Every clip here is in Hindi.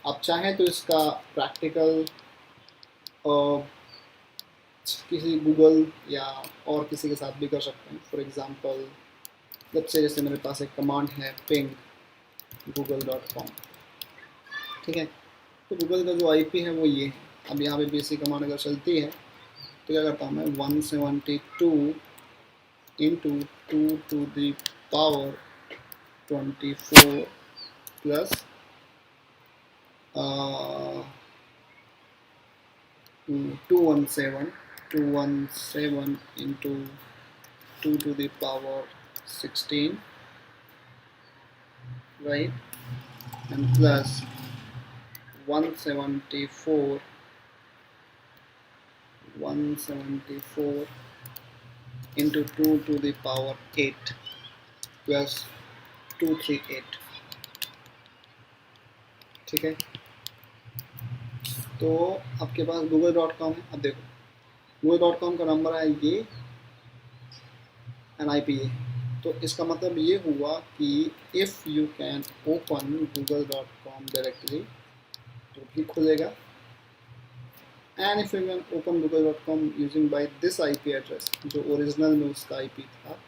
आप चाहें तो इसका प्रैक्टिकल किसी गूगल या और किसी के साथ भी कर सकते हैं। फॉर एग्ज़ाम्पल लेट्स से जैसे मेरे पास एक कमांड है पिंग google.com, ठीक है। तो गूगल का जो आईपी है वो ये है। अब यहाँ पे बेसिक कमांड अगर चलती है तो क्या करता हूँ मैं 172 into 2 to the power 24 plus 217 into 2 to the power 16, right, and plus 174 into 2 to the power 8 plus 238, ठीक है। तो आपके पास google.com है। अब देखो google.com का नंबर है ये एन आई पी ए। तो इसका मतलब ये हुआ कि if you can open google.com directly तो भी खुलेगा, and if you can open google.com using by this IP address जो ओरिजिनल में उसका आईपी था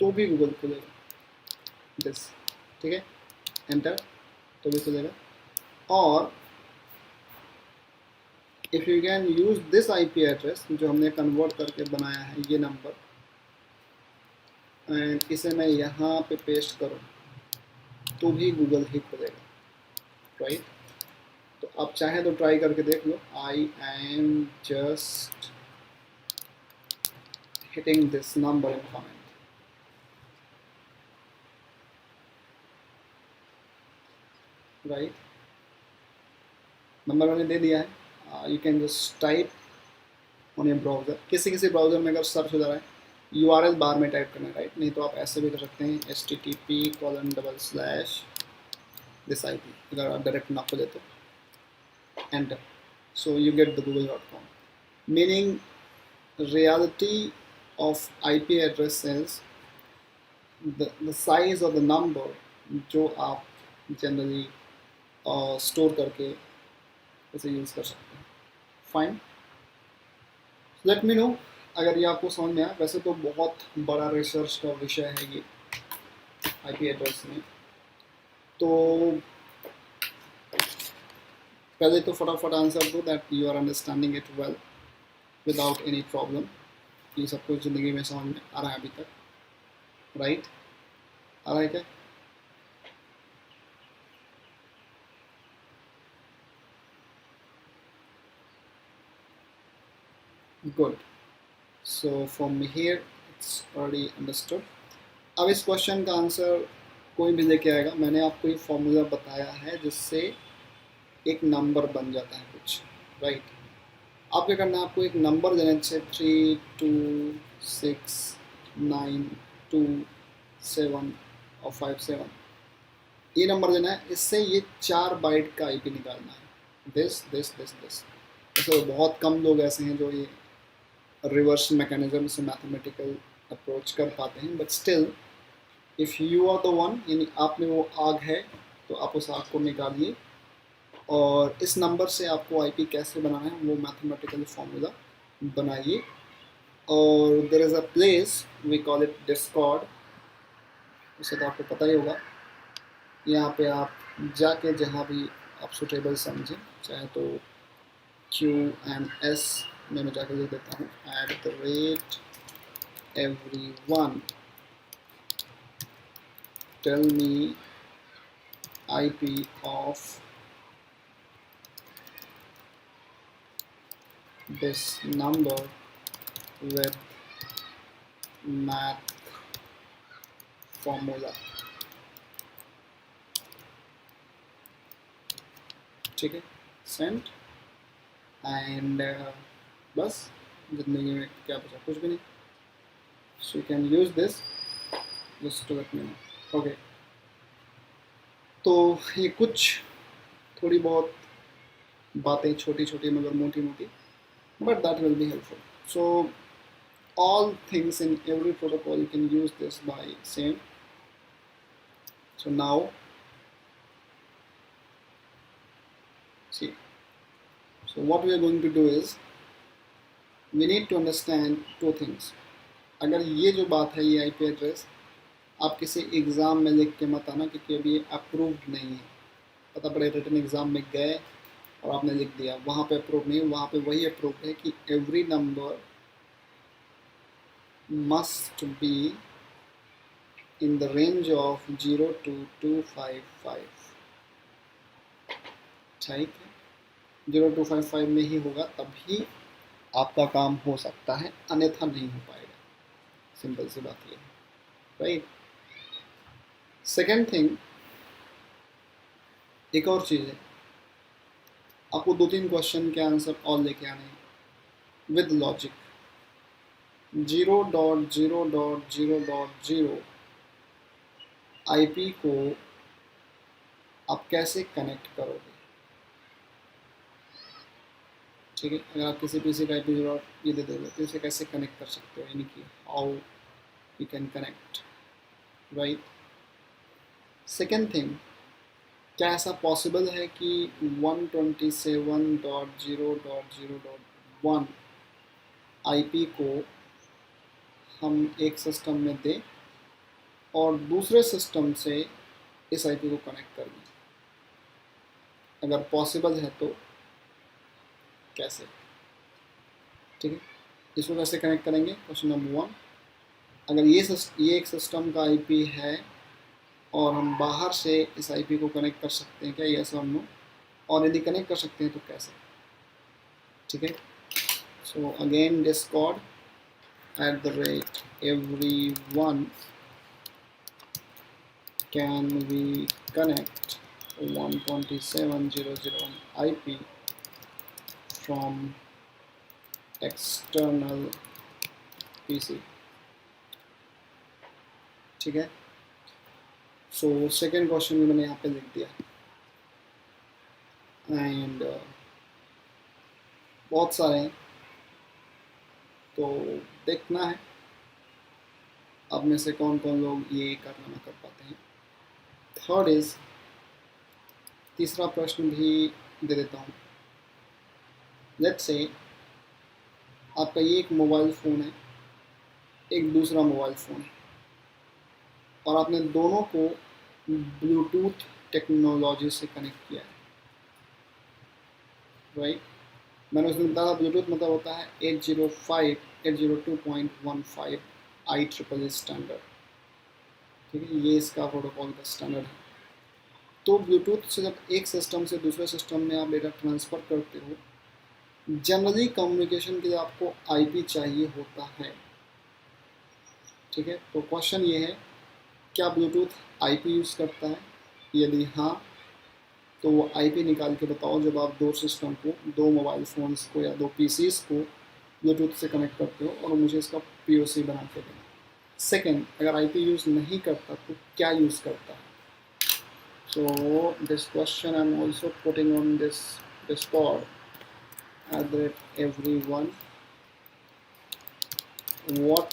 तो भी गूगल खुलेगा, दिस, ठीक है। एंटर तो भी खुलेगा। और if you can use this IP address जो हमने कन्वर्ट करके बनाया है ये नंबर, एंड इसे मैं यहाँ पे पेस्ट करूँ तो भी गूगल ही खुलेगा, राइट। तो आप चाहें तो ट्राई करके देख लो। I am just hitting this number in comment, right. Number मैंने दे दिया है। You can just type on your browser. किसी किसी ब्राउज़र में अगर सर्च हो जा रहा है URL बार में टाइप करना है, राइट। नहीं तो आप ऐसे भी कर सकते हैं http:// दिस IP, अगर आप डायरेक्ट ना खोले तो enter, so you get the google.com, meaning reality of IP address is the size or the number जो आप जनरली स्टोर करके इसे यूज़ कर सकते हैं। फाइन, लेट मी नो अगर ये आपको समझ में आया। वैसे तो बहुत बड़ा रिसर्च का विषय है ये IP एड्रेस में, तो पहले तो फटाफट आंसर दो that you are understanding it well without any problem. ये सब कुछ ज़िंदगी में समझ में आ रहा है अभी तक, राइट। आ रहा है क्या? Good, so from here it's already understood. अब इस क्वेश्चन का आंसर कोई भी लेके आएगा। मैंने आपको ये फॉर्मूला बताया है जिससे एक नंबर बन जाता है कुछ, राइट। आप क्या करना है, आपको एक नंबर देना है जैसे 32692 और 57, ये नंबर देना है। इससे ये 4 बाइट का आईपी निकालना है, दिस दिस दिस दिस। तो बहुत कम लोग ऐसे हैं जो ये रिवर्स मैकेनिज्म से मैथमेटिकल अप्रोच कर पाते हैं, but still if you are the one, यानी आप में वो आग है तो आप उस आग को निकालिए और इस नंबर से आपको आईपी कैसे बनाना है वो मैथमेटिकल फॉर्मूला बनाइए। और there is a place we call it discord, उसे तो आपको पता ही होगा। यहाँ पे आप जाके जहाँ भी आप सुटेबल समझें, चाहे तो QNS में मैं जाकर लिख देता हूँ @everyone tell me IP of this number with math formula, ठीक है। सेंड एंड बस जिंदगी में क्या बचा, कुछ भी नहीं। So you can use this just to let me know, okay. तो ये कुछ थोड़ी बहुत बातें छोटी छोटी मगर मोटी मोटी, but that will be helpful. So all things in every protocol you can use this by same, So now see, so what we are going to do is we need to understand two things. अगर ये जो बात है, ये आईपी एड्रेस आप किसी एग्ज़ाम में लिख के मत आना, क्योंकि अभी ये अप्रूव्ड नहीं है। पता पड़े रिटन एग्ज़ाम में गए और आपने लिख दिया, वहाँ पे अप्रूव नहीं, वहाँ पे वही अप्रूव्ड है कि every number must be in the range of 0 to 255। ठीक है, 0255 में ही होगा, तभी आपका काम हो सकता है, अन्यथा नहीं हो पाएगा। सिंपल सी बात ये है, राइट। सेकेंड थिंग, एक और चीज़ है, आपको 2-3 क्वेश्चन के आंसर और लेके आने हैं विद लॉजिक। 0.0.0.0 आईपी को आप कैसे कनेक्ट करोगे? ठीक है, अगर आप किसी पीसी का आईपी ये दे दोगे तो इसे कैसे कनेक्ट कर सकते हो, यानी कि how you can connect, right. Second thing, क्या ऐसा पॉसिबल है कि 127.0.0.1 आईपी को हम एक सिस्टम में दें और दूसरे सिस्टम से इस आईपी को कनेक्ट कर दें? अगर पॉसिबल है तो कैसे? ठीक है, इसको कैसे कनेक्ट करेंगे? क्वेश्चन नंबर 1, अगर ये एक सिस्टम का आईपी है और हम बाहर से इस आईपी को कनेक्ट कर सकते हैं क्या, यस और नो, और यदि कनेक्ट कर सकते हैं तो कैसे? ठीक है, so again Discord @everyone can we connect 127.0.0.1 IP from external PC? ठीक है, सो सेकेंड क्वेश्चन भी मैंने यहाँ पे लिख दिया एंड बहुत सारे हैं, तो देखना है अब में से कौन कौन लोग ये करना ना कर पाते हैं। थर्ड इज, तीसरा प्रश्न भी दे देता हूँ। लेट्स से आपका ये एक मोबाइल फ़ोन है, एक दूसरा मोबाइल फ़ोन है, और आपने दोनों को ब्लूटूथ टेक्नोलॉजी से कनेक्ट किया है, राइट। मैंने उसमें बताया ब्लूटूथ मतलब होता है 802.15 IEEE स्टैंडर्ड। ठीक है, ये इसका प्रोटोकॉल का स्टैंडर्ड है। तो ब्लूटूथ से जब एक सिस्टम से दूसरे सिस्टम में आप डेटा ट्रांसफ़र करते हो, जनरली कम्युनिकेशन के लिए आपको आईपी चाहिए होता है। ठीक है, तो क्वेश्चन ये है, क्या ब्लूटूथ आईपी यूज़ करता है? यदि हाँ, तो वो आईपी निकाल के बताओ जब आप दो सिस्टम को, दो मोबाइल फ़ोन्स को या दो पीसीस को ब्लूटूथ से कनेक्ट करते हो, और मुझे इसका पीओसी बना के देना। सेकेंड, अगर आईपी यूज़ नहीं करता तो क्या यूज़ करता है? So this question I am also putting on this Discord @everyone, what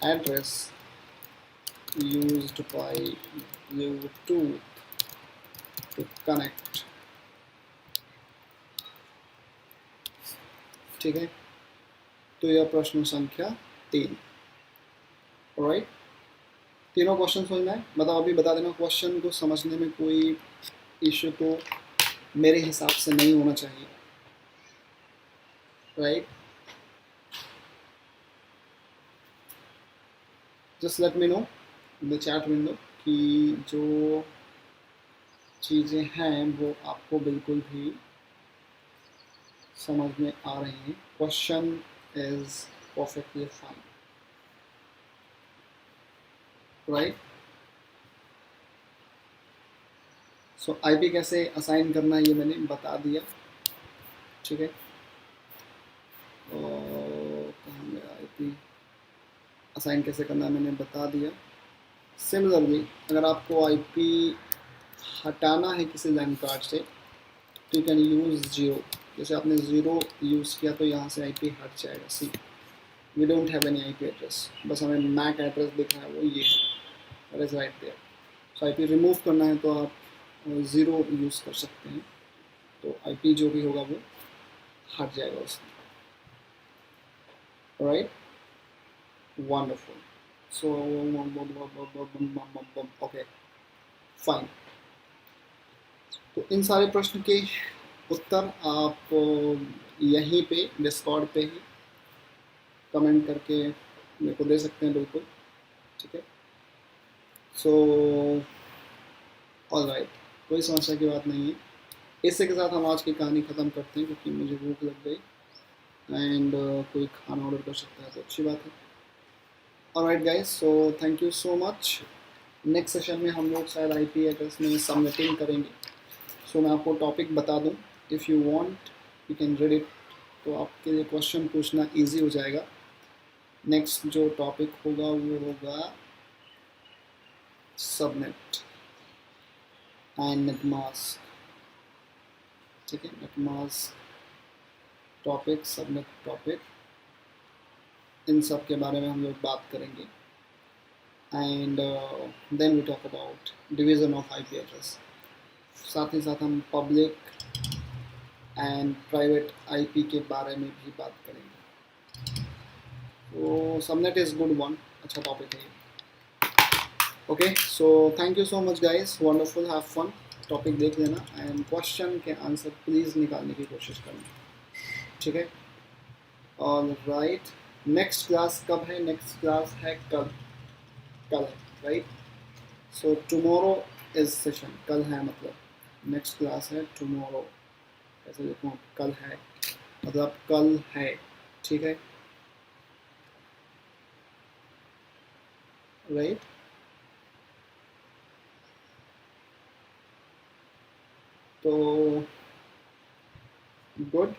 address used by Bluetooth to connect? ठीक है, तो यह प्रश्न संख्या 3, राइट। तीनों क्वेश्चन समझ में आए? मतलब अभी बता देना, क्वेश्चन को समझने में कोई इश्यू तो मेरे हिसाब से नहीं होना चाहिए, right. Just let me no in the chat window कि जो चीज़ें हैं वो आपको बिल्कुल भी समझ में आ रही हैं। Question is perfectly fine, right. So IP कैसे असाइन करना है ये मैंने बता दिया, ठीक है। और कहाँ गया आईपी असाइन कैसे करना है मैंने बता दिया। सिमिलरली अगर आपको आईपी हटाना है किसी लैन कार्ड से तो यू कैन यूज़ 0। जैसे आपने 0 यूज़ किया तो यहाँ से आईपी हट जाएगा। See, we don't have any IP address, बस हमें मैक एड्रेस दिख रहा है, वो ये है, that is right there. So IP remove करना है तो आप 0 यूज़ कर सकते हैं, तो आईपी जो भी होगा वो हट जाएगा उसमें। Right, wonderful. So okay fine. तो इन सारे प्रश्न के उत्तर आप यहीं पे डिस्कॉर्ड पे ही कमेंट करके मेरे को दे सकते हैं, बिल्कुल ठीक है। सो ऑल राइट, कोई समस्या की बात नहीं है। इसी के साथ हम आज की कहानी ख़त्म करते हैं क्योंकि मुझे भूख लग गई एंड कोई खाना ऑर्डर कर सकता है तो अच्छी बात है। Alright guys, so thank you so much. Next session में हम लोग शायद आईपी एड्रेस में सबमिटिंग करेंगे। सो मैं आपको टॉपिक बता दूं, if you want you can read it, तो आपके लिए क्वेश्चन पूछना इजी हो जाएगा। नेक्स्ट जो टॉपिक होगा वो होगा सबनेट एंड नेटमास्क, ठीक है। नेटमास्क टॉपिक, सबनेट टॉपिक, इन सब के बारे में हम लोग बात करेंगे। And then we talk about division of IP address. साथ ही साथ हम पब्लिक एंड प्राइवेट आईपी के बारे में भी बात करेंगे। तो सबनेट इज़ गुड वन, अच्छा टॉपिक है। Okay, so thank you so much guys, wonderful, have fun. Topic देख लेना एंड क्वेश्चन के आंसर प्लीज़ निकालने की कोशिश करना, ठीक है। ऑल राइट, नेक्स्ट क्लास कब है? नेक्स्ट क्लास है कल, कल है, right. So tomorrow is session, कल है मतलब नेक्स्ट क्लास है टुमारो। कैसे देखूँ, कल है मतलब कल है, ठीक है, राइट। तो गुड।